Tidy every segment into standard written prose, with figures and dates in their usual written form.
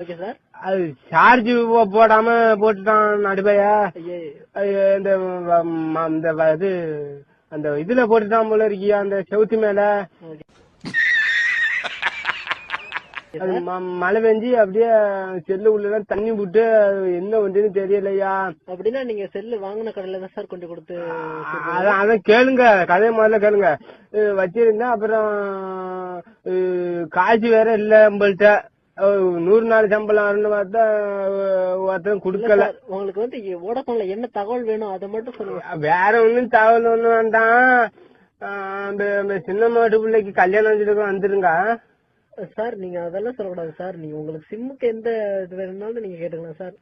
Okay sir. அது charge போடாம போட்டுட்டான் நடுப்பையா. இந்த இது அந்த இதுல போட்டுட்டான் போல இருக்கியா அந்த செவுத்து மேல. அது மழை பெஞ்சு அப்படியே செல்லு உள்ளதான் தண்ணி விட்டு என்ன வந்துன்னு தெரியலையா. அப்படின்னா நீங்க செல்லு வாங்கின கடையில தான் சார் கொண்டு கொடுத்து. அதான் கேளுங்க, கதையை முதல்ல கேளுங்க. வச்சிருந்தேன், அப்புறம் காசு வேற இல்ல நம்மள்ட்ட. 100 நாள் சம்பளம் வரணும்னு பார்த்தா ஒருத்தரும் குடுக்கல. உங்களுக்கு வந்து வோடஃபோன்ல என்ன தகவல் வேணும் அதை மட்டும் சொல்லுங்க. வேற ஒண்ணும் தகவல் ஒண்ணும் வேண்டாம். அந்த சின்ன மாட்டு பிள்ளைக்கு கல்யாணம் வச்சிருக்கோம், வந்துருங்க சார். நீங்க அதெல்லாம் சொல்லக்கூடாது சார். நீங்க உங்களுக்கு சிம்முக்கு எந்த இது வேணும்னாலும் நீங்க கேட்டுக்கலாம் சார்.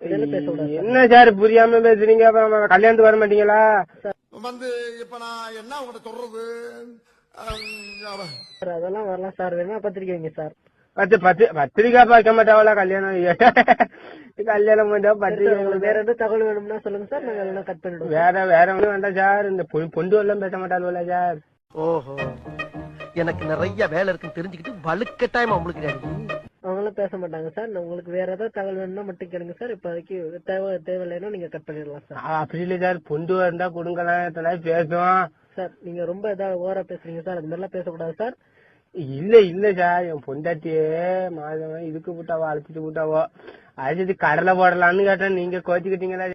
இதெல்லாம் பேசக்கூடாது. என்ன சார் புரியாம பேசுறீங்க? கல்யாணத்துக்கு வர மாட்டீங்களா? வந்து இப்ப நான் என்ன உங்கள்ட்ட சொல்றது? அதெல்லாம் வரலாம் சார். வேணா பத்திரிக்கை வைங்க சார். பத்திரிக்கா பார்க்க மாட்டாவளா கல்யாணம்? கல்யாணம் பண்ணா பத்திரிக்கை. வேற எதுவும் தகவல் வேணும்னா சொல்லுங்க சார். நாங்க எல்லாம் கட் பண்ணிடுவோம். வேற ஒண்ணும் வேண்டாம் சார். இந்த பொண்டு எல்லாம் பேச மாட்டாளுவல சார். ஓஹோ, எனக்கு நிறைய வேலை இருக்குன்னு தெரிஞ்சுக்கிட்டு வலுக்கட்டாயமா உங்களுக்கு அவங்களாம் பேச மாட்டாங்க சார். உங்களுக்கு வேற ஏதாவது தகவல் வேணும்னா மட்டும் கேளுங்க சார். இப்போதைக்கு தேவையில்லைன்னா நீங்க கட் பண்ணிடலாம் சார். அப்படி இல்ல சார், பொண்டு இருந்தா கொடுங்கலாம் பேசுவோம் சார். நீங்க ரொம்ப ஏதாவது ஓவரா பேசுறீங்க சார். அது மாதிரிலாம் பேசக்கூடாது சார். இல்ல சார், என் பொண்டாட்டியே மாதம் இதுக்கு போட்டாவோ அழைச்சிட்டு போட்டாவோ அழைச்சிட்டு கடலை போடலான்னு கேட்டேன். நீங்க கோச்சிக்கிட்டீங்களா?